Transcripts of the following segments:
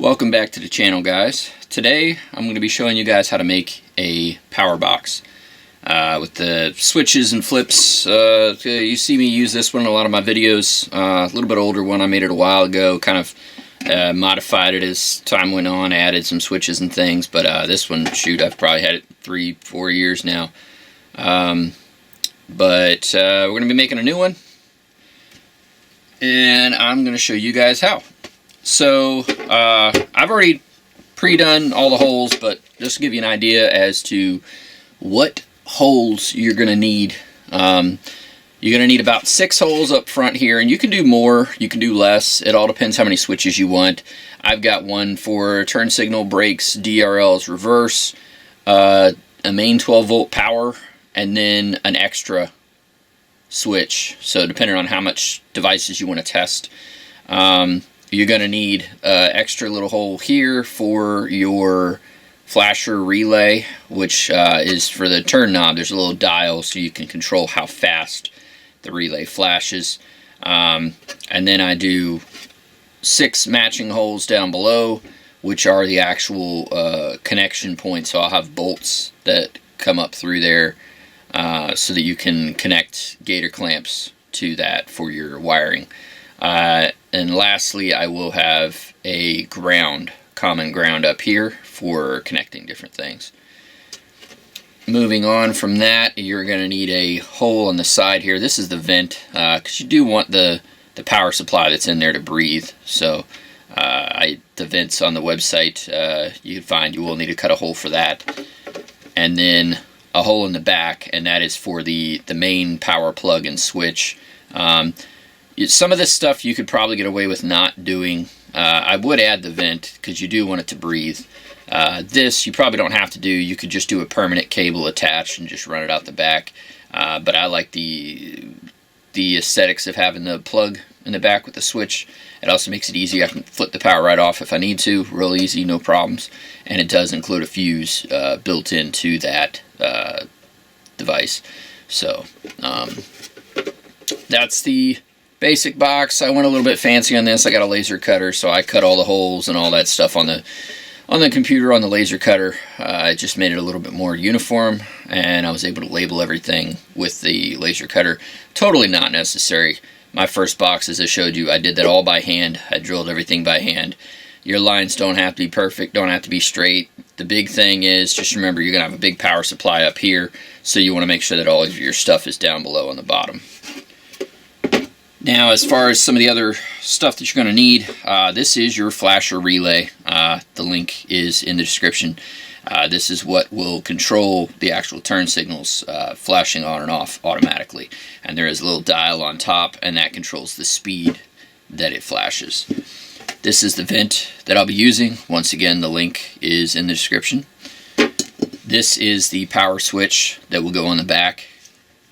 Welcome back to the channel, guys. Today I'm going to be showing you guys how to make a power box with the switches and flips. You see me use this one in a lot of my videos. A little bit older one, I made it a while ago, kind of modified it as time went on, added some switches and things, but this one, shoot, I've probably had it 3-4 years now. We're going to be making a new one, and I'm going to show you guys how. So I've already pre-done all the holes, but just to give you an idea as to what holes you're going to need. You're going to need about 6 holes up front here, and you can do more, you can do less. It all depends how many switches you want. I've got one for turn signal, brakes, DRLs, reverse, a main 12-volt power, and then an extra switch. So depending on how much devices you want to test. You're going to need an extra little hole here for your flasher relay, which is for the turn knob. There's a little dial so you can control how fast the relay flashes. And then I do 6 matching holes down below, which are the actual connection points. So I'll have bolts that come up through there so that you can connect gator clamps to that for your wiring. And lastly, I will have a common ground up here for connecting different things. Moving on from that, you're going to need a hole on the side here. This is the vent, because you do want the power supply that's in there to breathe. So the vents on the website, you can find, you will need to cut a hole for that. And then a hole in the back, and that is for the main power plug and switch. Some of this stuff you could probably get away with not doing. I would add the vent because you do want it to breathe. This you probably don't have to do. You could just do a permanent cable attached and just run it out the back. But I like the aesthetics of having the plug in the back with the switch. It also makes it easy. I can flip the power right off if I need to. Real easy, no problems. And it does include a fuse built into that device. So that's the basic box. I went a little bit fancy on this. I got a laser cutter, so I cut all the holes and all that stuff on the computer on the laser cutter. I just made it a little bit more uniform, and I was able to label everything with the laser cutter. Totally not necessary. My first box, as I showed you, I did that all by hand. I drilled everything by hand. Your lines don't have to be perfect, don't have to be straight. The big thing is, just remember, you're going to have a big power supply up here, so you want to make sure that all of your stuff is down below on the bottom. Now, as far as some of the other stuff that you're going to need, this is your flasher relay. The link is in the description. This is what will control the actual turn signals flashing on and off automatically. And there is a little dial on top, and that controls the speed that it flashes. This is the vent that I'll be using. Once again, the link is in the description. This is the power switch that will go on the back.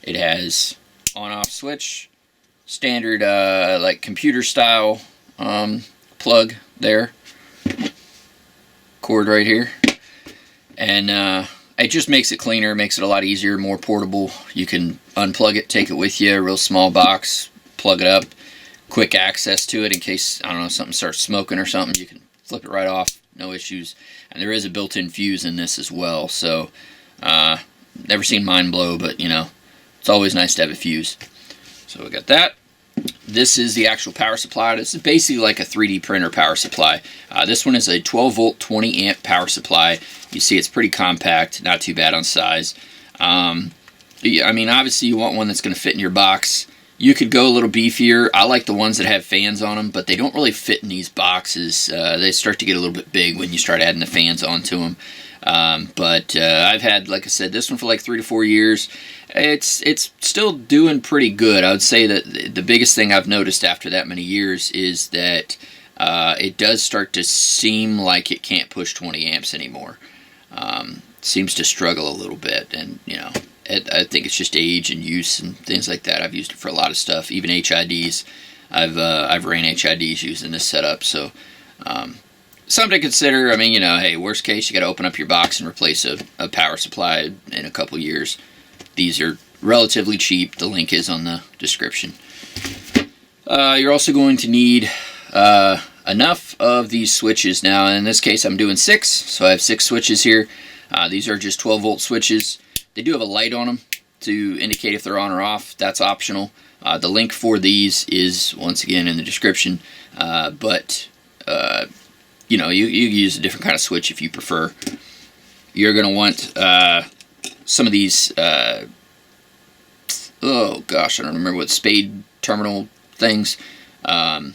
It has on-off switch. Standard like computer style plug there, cord right here, and it just makes it cleaner, makes it a lot easier, more portable. You can unplug it, take it with you, a real small box, plug it up, quick access to it in case, I don't know, something starts smoking or something. You can flip it right off, no issues. And there is a built-in fuse in this as well, so never seen mine blow, but you know, it's always nice to have a fuse. So we got that. This is the actual power supply. This is basically like a 3D printer power supply. This one is a 12-volt, 20-amp power supply. You see it's pretty compact, not too bad on size. I mean, obviously you want one that's going to fit in your box. You could go a little beefier. I like the ones that have fans on them, but they don't really fit in these boxes. They start to get a little bit big when you start adding the fans onto them. I've had, like I said, this one for like 3 to 4 years. It's still doing pretty good. I would say that the biggest thing I've noticed after that many years is that it does start to seem like it can't push 20 amps anymore. Seems to struggle a little bit, and you know, I think it's just age and use and things like that. I've used it for a lot of stuff, even HIDs. I've ran HIDs using this setup, so something to consider. I mean, you know, hey, worst case, you got to open up your box and replace a power supply in a couple years. These are relatively cheap. The link is on the description. You're also going to need enough of these switches. Now in this case I'm doing 6, so I have 6 switches here. These are just 12 volt switches. They do have a light on them to indicate if they're on or off. That's optional. The link for these is once again in the description, but you know, you use a different kind of switch if you prefer. You're going to want some of these, oh gosh, I don't remember what, spade terminal things. You're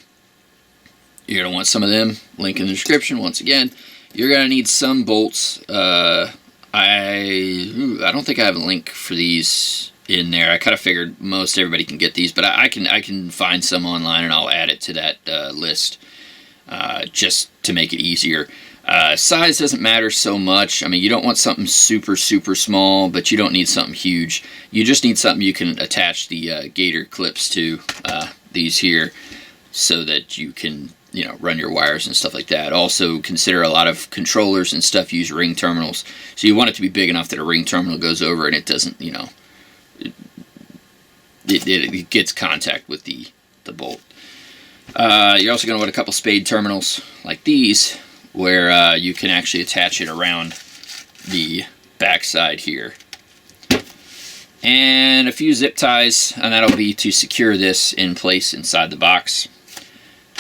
going to want some of them, link in the description once again. You're going to need some bolts. I don't think I have a link for these in there. I kind of figured most everybody can get these, but I can find some online and I'll add it to that list just to make it easier. Size doesn't matter so much. I mean, you don't want something super small, but you don't need something huge. You just need something you can attach the gator clips to, these here, so that you can, you know, run your wires and stuff like that. Also consider a lot of controllers and stuff use ring terminals, so you want it to be big enough that a ring terminal goes over and it doesn't, you know, it gets contact with the bolt. You're also going to want a couple spade terminals like these, where you can actually attach it around the backside here. And a few zip ties, and that'll be to secure this in place inside the box.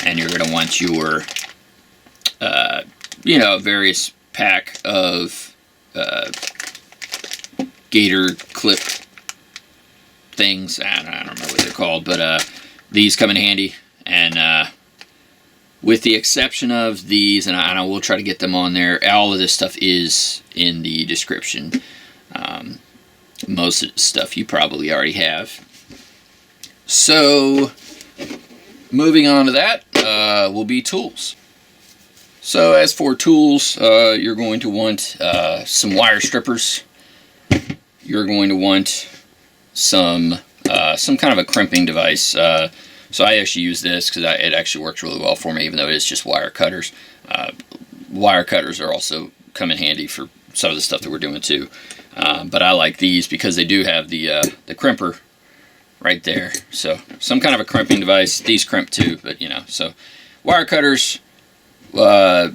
And you're going to want your, you know, various pack of gator clip things. I don't remember what they're called, but these come in handy. And with the exception of these, and I will try to get them on there, all of this stuff is in the description. Most of the stuff you probably already have. So, moving on to that will be tools. So as for tools, you're going to want some wire strippers. You're going to want some kind of a crimping device. So I actually use this because it actually works really well for me, even though it is just wire cutters. Wire cutters are also come in handy for some of the stuff that we're doing too. But I like these because they do have the crimper right there. So some kind of a crimping device. These crimp too, but you know. So wire cutters, wire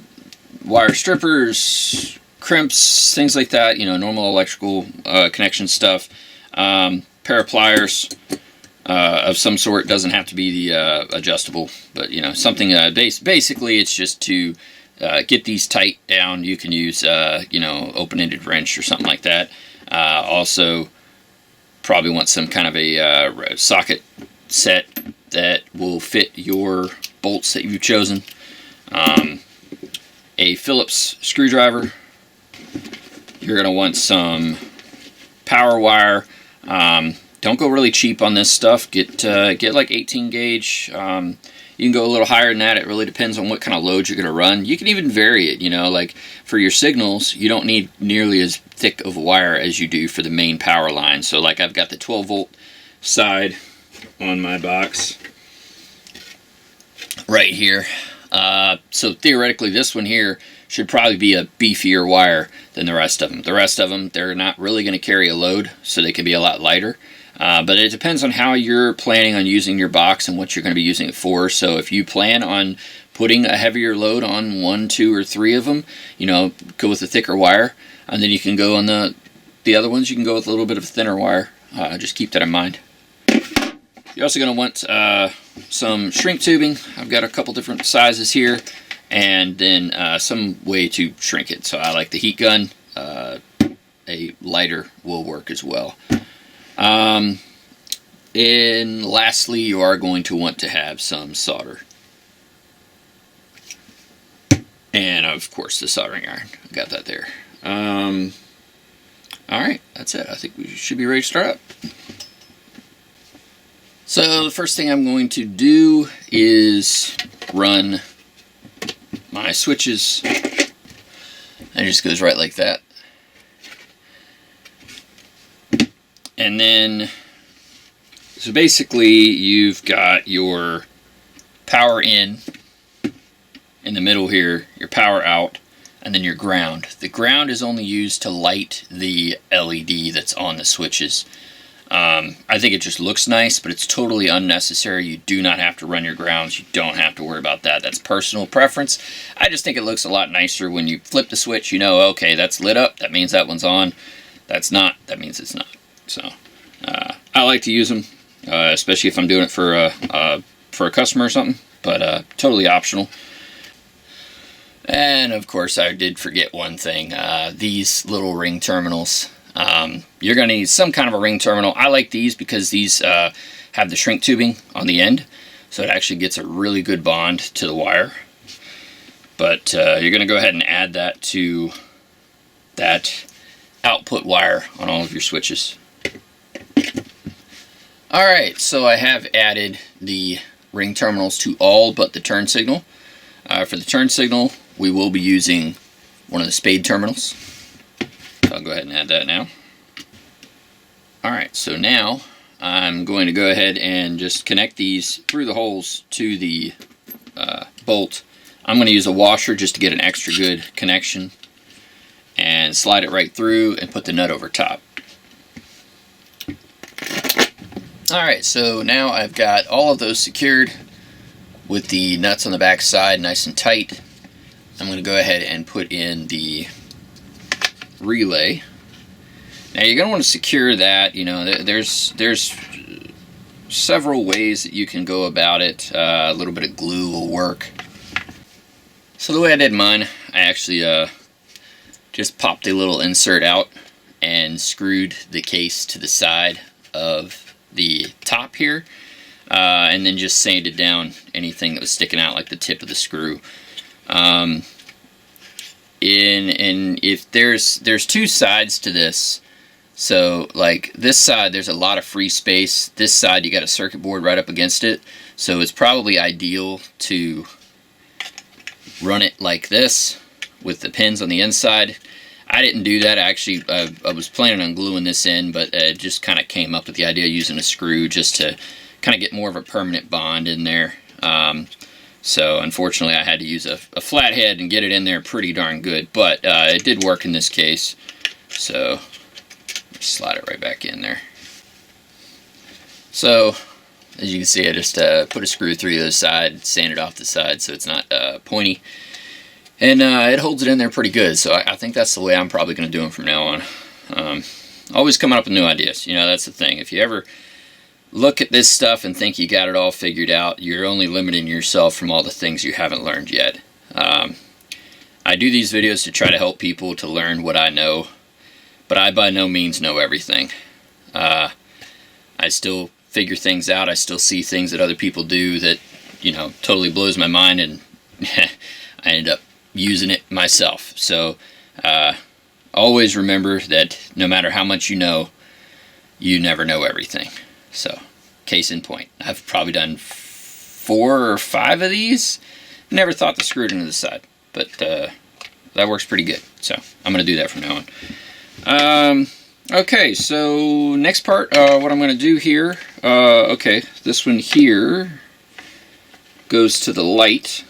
strippers, crimps, things like that. You know, normal electrical connection stuff. Pair of pliers of some sort. Doesn't have to be the adjustable, but you know, something basically it's just to get these tight down. You can use you know, open-ended wrench or something like that. Also probably want some kind of a socket set that will fit your bolts that you've chosen. A Phillips screwdriver. You're going to want some power wire. Don't go really cheap on this stuff. Get like 18 gauge. You can go a little higher than that. It really depends on what kind of load you're going to run. You can even vary it, you know, like for your signals, you don't need nearly as thick of a wire as you do for the main power line. So like I've got the 12 volt side on my box right here. So theoretically this one here should probably be a beefier wire than the rest of them. The rest of them, they're not really going to carry a load, so they can be a lot lighter. But it depends on how you're planning on using your box and what you're going to be using it for. So if you plan on putting a heavier load on 1, 2, or 3 of them, you know, go with a thicker wire. And then you can go on the other ones, you can go with a little bit of a thinner wire. Just keep that in mind. You're also going to want some shrink tubing. I've got a couple different sizes here. And then some way to shrink it. So I like the heat gun. A lighter will work as well. And lastly, you are going to want to have some solder. And of course the soldering iron. Got that there. Alright, that's it. I think we should be ready to start up. So the first thing I'm going to do is run my switches, and it just goes right like that. And then, so basically you've got your power in the middle here, your power out, and then your ground. The ground is only used to light the LED that's on the switches. I think it just looks nice, but it's totally unnecessary. You do not have to run your grounds. You don't have to worry about that. That's personal preference. I just think it looks a lot nicer when you flip the switch. You know, okay, that's lit up. That means that one's on. That's not. That means it's not. So I like to use them, especially if I'm doing it for a customer or something. But totally optional. And of course, I did forget one thing. These little ring terminals. You're going to need some kind of a ring terminal. I like these because these have the shrink tubing on the end, so it actually gets a really good bond to the wire. But you're going to go ahead and add that to that output wire on all of your switches. Alright, so I have added the ring terminals to all but the turn signal. For the turn signal, we will be using one of the spade terminals. I'll go ahead and add that now. Alright, so now I'm going to go ahead and just connect these through the holes to the bolt. I'm going to use a washer just to get an extra good connection and slide it right through and put the nut over top. Alright, so now I've got all of those secured with the nuts on the back side nice and tight. I'm going to go ahead and put in the relay. Now you're going to want to secure that. You know, there's several ways that you can go about it. A little bit of glue will work. So the way I did mine, I actually just popped a little insert out and screwed the case to the side of the top here, and then just sanded down anything that was sticking out, like the tip of the screw. And if there's two sides to this, so like this side there's a lot of free space. This side you got a circuit board right up against it, so it's probably ideal to run it like this with the pins on the inside. I didn't do that. Actually, I was planning on gluing this in, but it just kind of came up with the idea of using a screw just to kind of get more of a permanent bond in there. So unfortunately I had to use a flathead and get it in there pretty darn good, but it did work in this case. So slide it right back in there. So as you can see, I just put a screw through the side, sanded off the side so it's not pointy, and it holds it in there pretty good. So I think that's the way I'm probably going to do them from now on. Always coming up with new ideas. You know, that's the thing. If you ever look at this stuff and think you got it all figured out, you're only limiting yourself from all the things you haven't learned yet. I do these videos to try to help people to learn what I know, but I by no means know everything. I still figure things out. I still see things that other people do that, you know, totally blows my mind, and I end up using it myself. So always remember that no matter how much you know, you never know everything. So, case in point, I've probably done 4 or 5 of these. Never thought to screw it into the side, but that works pretty good. So, I'm going to do that from now on. Okay, so next part, what I'm going to do here, okay, this one here goes to the light.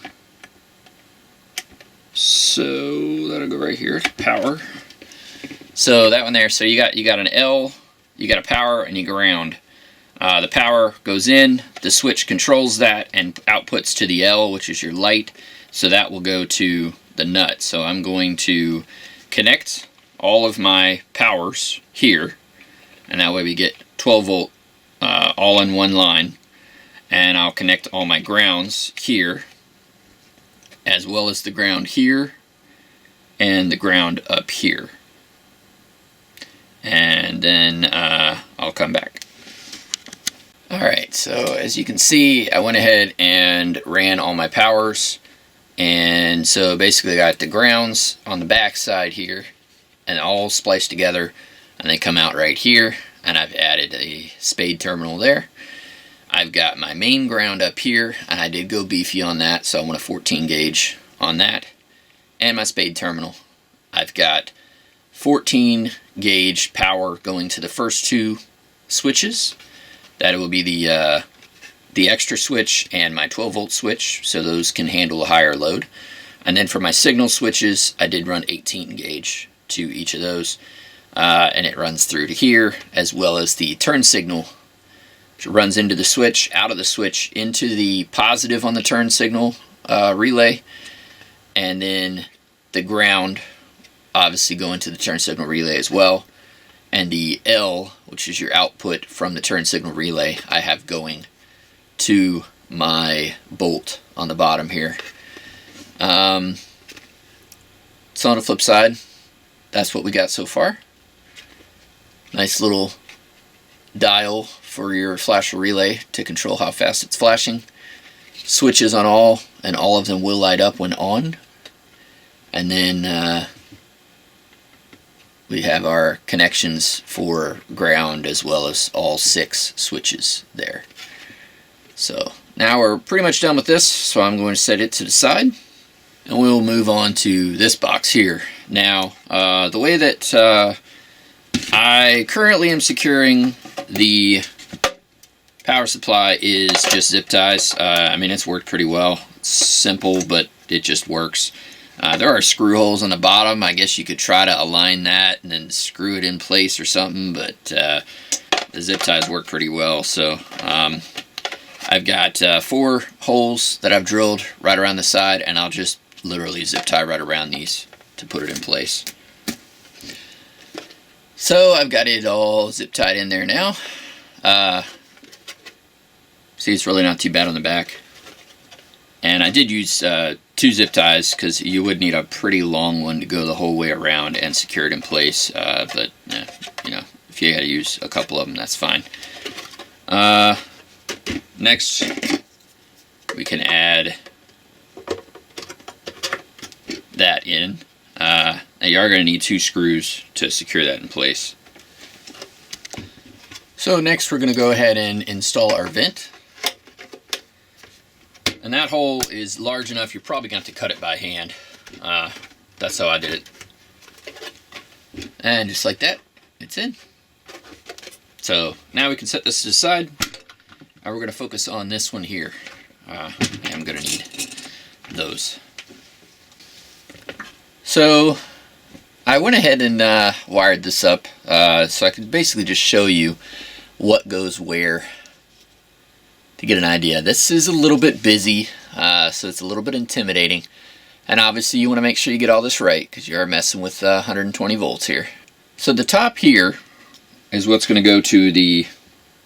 So, that'll go right here, power. So, that one there, so you got an L, you got a power, and you ground. The power goes in, the switch controls that and outputs to the L, which is your light, so that will go to the nut. So I'm going to connect all of my powers here, and that way we get 12 volt all in one line, and I'll connect all my grounds here, as well as the ground here and the ground up here, and then I'll come back. Alright, so as you can see, I went ahead and ran all my powers, and so basically I got the grounds on the back side here and all spliced together, and they come out right here, and I've added a spade terminal there. I've got my main ground up here, and I did go beefy on that, so I want a 14 gauge on that, and my spade terminal. I've got 14 gauge power going to the first 2 switches. That will be the extra switch and my 12 volt switch, so those can handle a higher load. And then for my signal switches, I did run 18 gauge to each of those. and it runs through to here, as well as the turn signal, which runs into the switch, out of the switch, into the positive on the turn signal relay, and then the ground obviously going to the turn signal relay as well, and the L, which is your output from the turn signal relay, I have going to my bolt on the bottom here. So on the flip side, that's what we got so far. Nice little dial for your flasher relay to control how fast it's flashing. Switches on all, and all of them will light up when on. And then we have our connections for ground, as well as all 6 switches there. So now we're pretty much done with this, so I'm going to set it to the side, and we'll move on to this box here. Now, the way that I currently am securing the power supply is just zip ties. I mean, it's worked pretty well. It's simple, but it just works. There are screw holes on the bottom. I guess you could try to align that and then screw it in place or something, but the zip ties work pretty well. So I've got 4 holes that I've drilled right around the side, and I'll just literally zip tie right around these to put it in place. So I've got it all zip tied in there now. See, it's really not too bad on the back. And I did use 2 zip ties, because you would need a pretty long one to go the whole way around and secure it in place. But you know, if you got to use a couple of them, that's fine. Next, we can add that in. Now you are going to need 2 screws to secure that in place. So next we're going to go ahead and install our vent. And that hole is large enough, you're probably going to have to cut it by hand. That's how I did it. And just like that, it's in. So now we can set this to the side. Now we're going to focus on this one here. I'm going to need those. So I went ahead and wired this up so I could basically just show you what goes where, to get an idea. This is a little bit busy, so it's a little bit intimidating, and obviously you want to make sure you get all this right, because you are messing with 120 volts here. So the top here is what's going to go to the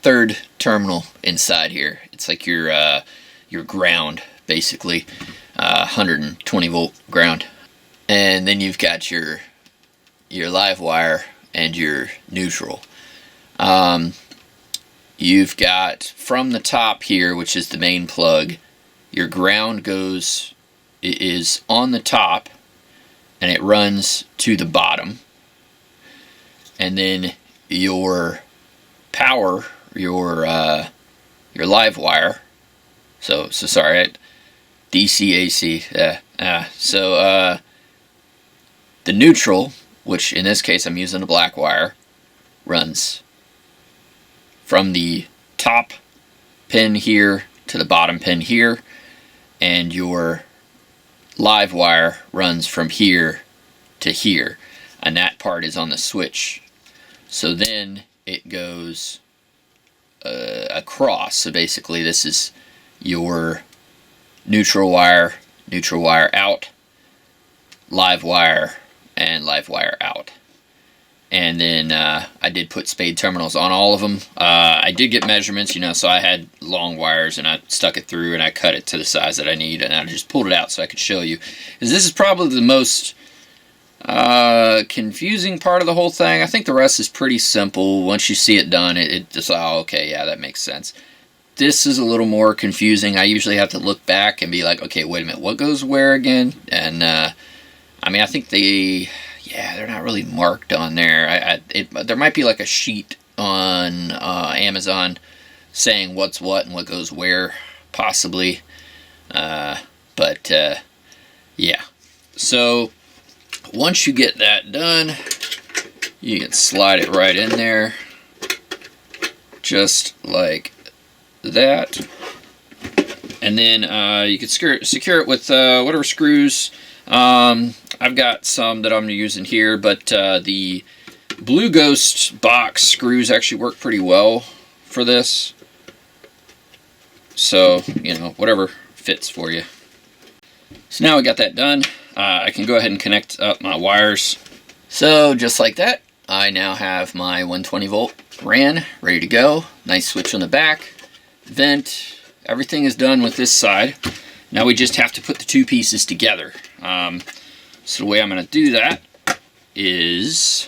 3rd terminal inside here. It's like your ground, basically, 120 volt ground. And then you've got your live wire and your neutral. You've got from the top here, which is the main plug, your ground is on the top, and it runs to the bottom. And then your power, your live wire. So sorry, DC AC. So the neutral, which in this case I'm using a black wire, runs from the top pin here to the bottom pin here, and your live wire runs from here to here, and that part is on the switch. So then it goes across. So basically this is your neutral wire out, live wire, and live wire out. And then I did put spade terminals on all of them. I did get measurements, so I had long wires, and I stuck it through, and I cut it to the size that I need, and I just pulled it out so I could show you. Because this is probably the most confusing part of the whole thing. I think the rest is pretty simple. Once you see it done, it just, oh, okay, yeah, that makes sense. This is a little more confusing. I usually have to look back and be like, okay, wait a minute, what goes where again? And I mean, I think they're not really marked on there. There might be like a sheet on Amazon saying what's what and what goes where, possibly. But yeah. So once you get that done, you can slide it right in there, just like that. And then you can secure it with whatever screws. I've got some that I'm using here, but the Blue Ghost box screws actually work pretty well for this. So, you know, whatever fits for you. So now I got that done, I can go ahead and connect up my wires. So just like that, I now have my 120 volt RAN ready to go. Nice switch on the back, vent, everything is done with this side. Now we just have to put the two pieces together. So the way I'm going to do that is,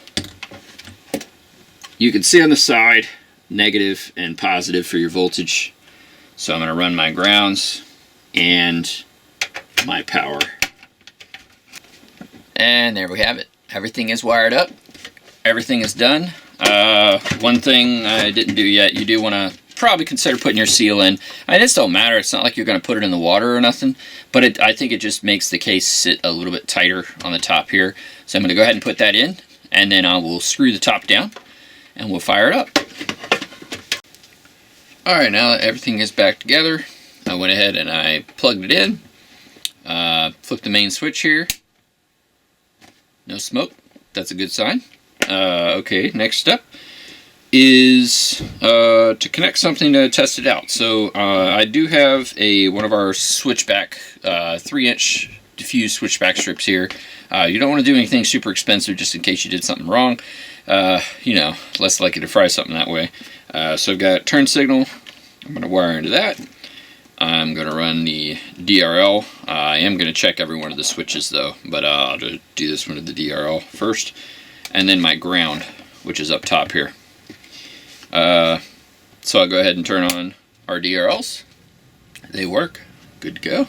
you can see on the side, negative and positive for your voltage. So I'm going to run my grounds and my power. And there we have it. Everything is wired up. Everything is done. One thing I didn't do yet, you do want to probably consider putting your seal in. I mean, this don't matter. It's not like you're going to put it in the water or nothing, but I think it just makes the case sit a little bit tighter on the top here. So I'm going to go ahead and put that in, and then I will screw the top down, and we'll fire it up. Alright, now that everything is back together, I went ahead and I plugged it in, flipped the main switch here. No smoke, that's a good sign. Okay, next step is to connect something to test it out. So I do have one of our switchback 3-inch diffused switchback strips here. You don't want to do anything super expensive just in case you did something wrong. You know, less likely to fry something that way. So I've got turn signal. I'm going to wire into that. I'm going to run the DRL. I am going to check every one of the switches though, but I'll do this one to the DRL first. And then my ground, which is up top here. So I'll go ahead and turn on our DRLs. They work. Good to go.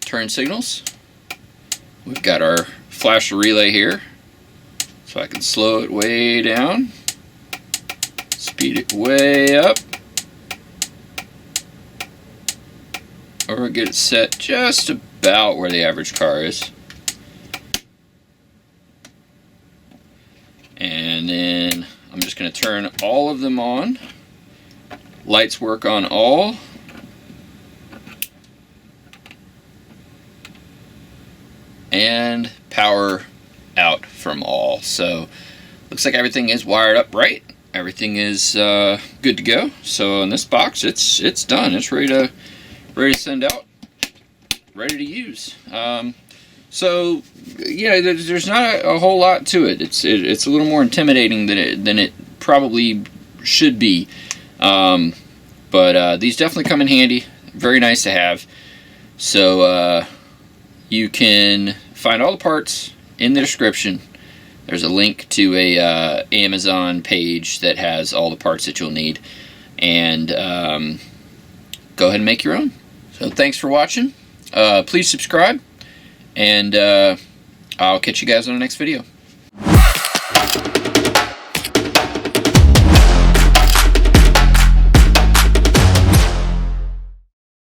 Turn signals. We've got our flash relay here. So I can slow it way down. Speed it way up. Or get it set just about where the average car is. And then I'm just going to turn all of them on. Lights work on all. And power out from all. So looks like everything is wired up right. Everything is good to go. So in this box, it's done. It's ready to send out, ready to use. So yeah, there's not a whole lot to it. It's a little more intimidating than it probably should be. But these definitely come in handy. Very nice to have. So you can find all the parts in the description. There's a link to a Amazon page that has all the parts that you'll need. And go ahead and make your own. So thanks for watching. Please subscribe. And I'll catch you guys on the next video.